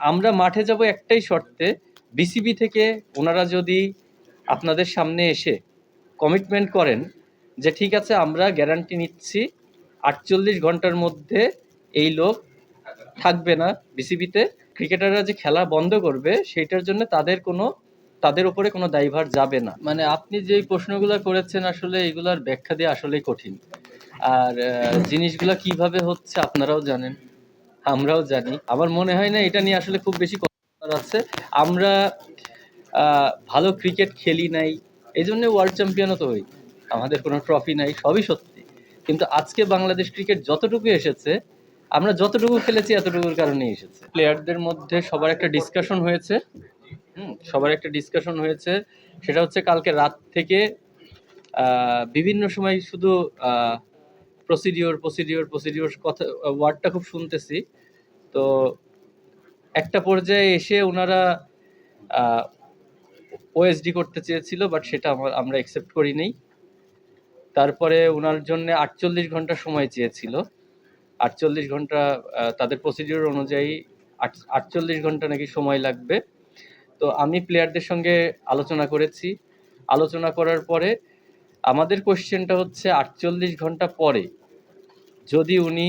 আমরা মাঠে যাব একটাই শর্তে, বিসিবি থেকে ওনারা যদি আপনাদের সামনে এসে কমিটমেন্ট করেন যে ঠিক আছে আমরা গ্যারান্টি নিচ্ছি 48 ঘন্টার মধ্যে এই লোক থাকবে না বিসিবিতে, ক্রিকেটাররা যে খেলা বন্ধ করবে সেটার জন্য তাদের উপরে কোনো দায়ভার যাবে না। মানে আপনি যে প্রশ্নগুলো করেছেন আসলে এগুলার ব্যাখ্যা দেওয়া আসলেই কঠিন। আর জিনিসগুলো কিভাবে হচ্ছে আপনারাও জানেন, আমরাও জানি। আমার মনে হয় না এটা নিয়ে আসলে খুব বেশি কথা বলার আছে। আমরা ভালো ক্রিকেট খেলি নাই, এই জন্য ওয়ার্ল্ড চ্যাম্পিয়নও তো হই। আমাদের কোনো ট্রফি নাই, সবই সত্যি। কিন্তু আজকে বাংলাদেশ ক্রিকেট যতটুকু এসেছে, আমরা যতটুকু খেলেছি এতটুকুর কারণেই এসেছে। প্লেয়ারদের মধ্যে সবার একটা ডিসকাশন হয়েছে, সেটা হচ্ছে কালকে রাত থেকে বিভিন্ন সময় শুধু প্রসিডিওর কথা ওয়ার্ডটা খুব শুনতেছি। তো একটা পর্যায়ে এসে ওনারা ওএসডি করতে চেয়েছিল, বাট সেটা আমরা অ্যাকসেপ্ট করি নাই। তারপরে ওনার জন্য 48 ঘন্টা সময় চেয়েছিল। 48 ঘন্টা তাদের প্রসিডিওর অনুযায়ী 48 ঘন্টা নাকি সময় লাগবে। তো আমি প্লেয়ারদের সঙ্গে আলোচনা করেছি। আলোচনা করার পরে আমাদের কোশ্চেনটা হচ্ছে 48 ঘন্টা পরে যদি উনি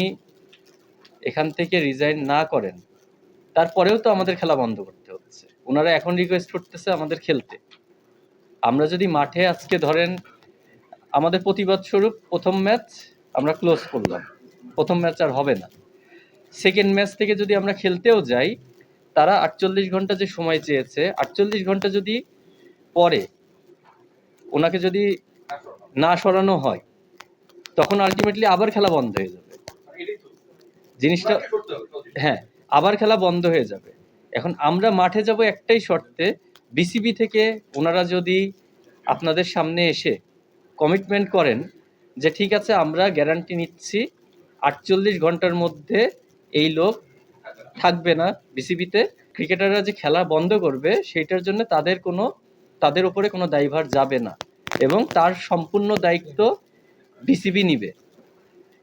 এখান থেকে রিজাইন না করেন, তারপরেও তো আমাদের খেলা বন্ধ করতে হচ্ছে। ওনারা এখন রিকোয়েস্ট করতেছে আমাদের খেলতে। আমরা যদি মাঠে আজকে ধরেন আমাদের প্রতিবাদ স্বরূপ প্রথম ম্যাচ আমরা ক্লোজ করলাম, প্রথম ম্যাচ আর হবে না। সেকেন্ড ম্যাচ থেকে যদি আমরা খেলতেও যাই, তারা 48 ঘন্টা যে সময় চেয়েছে, 48 ঘন্টা যদি পরে ওনাকে যদি না সরানো হয়, তখন আলটিমেটলি আবার খেলা বন্ধ হয়ে যাবে। জিনিসটা হ্যাঁ, আবার খেলা বন্ধ হয়ে যাবে। এখন আমরা মাঠে যাব একটাই শর্তে, বিসিবি থেকে ওনারা যদি আপনাদের সামনে এসে কমিটমেন্ট করেন যে ঠিক আছে আমরা গ্যারান্টি নিচ্ছি 48 ঘন্টার মধ্যে এই লোক থাকবে না বিসিবিতে, ক্রিকেটাররা যে খেলা বন্ধ করবে সেটার জন্য তাদের উপরে কোনো দায়ভার যাবে না এবং তার সম্পূর্ণ দায়িত্ব বিসিবি নিবে।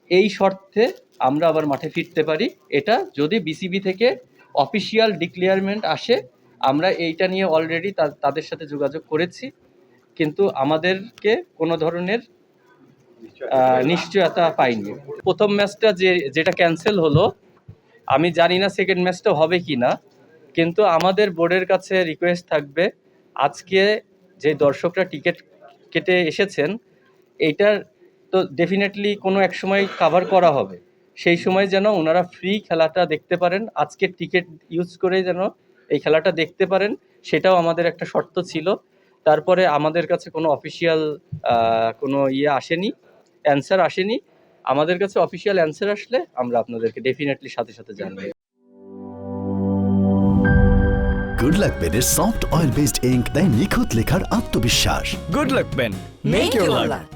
এই শর্তে আমরা আবার মাঠে ফিরতে পারি। এটা যদি বিসিবি থেকে অফিসিয়াল ডিক্লেয়ারমেন্ট আসে। আমরা এইটা নিয়ে অলরেডি তাদের সাথে যোগাযোগ করেছি, কিন্তু আমাদেরকে কোনো ধরনের নিশ্চয়তা পাইনি। প্রথম ম্যাচটা যেটা ক্যান্সেল হলো, আমি জানি না সেকেন্ড ম্যাচটা হবে কি না, কিন্তু আমাদের বোর্ডের কাছে রিকোয়েস্ট থাকবে আজকে যে দর্শকরা টিকিট কেটে এসেছেন, এইটার তো ডেফিনেটলি কোনো এক সময় কাভার করা হবে। সেই সময় যেন ওনারা ফ্রি খেলাটা দেখতে পারেন, আজকের টিকিট ইউজ করে যেন এই খেলাটা দেখতে পারেন, সেটাও আমাদের একটা শর্ত ছিল। তারপরে আমাদের কাছে কোনো অফিসিয়াল কোনো অ্যান্সার আসেনি। আমাদের কাছে অফিসিয়াল অ্যান্সার আসলে আমরা আপনাদেরকে ডেফিনেটলি সাথে সাথে জানাবো। গুড লাক পেনের সফট অয়েল বেসড ইঙ্ক দেয় নিখুঁত লেখার আত্মবিশ্বাস। Good luck pen, make your lakh.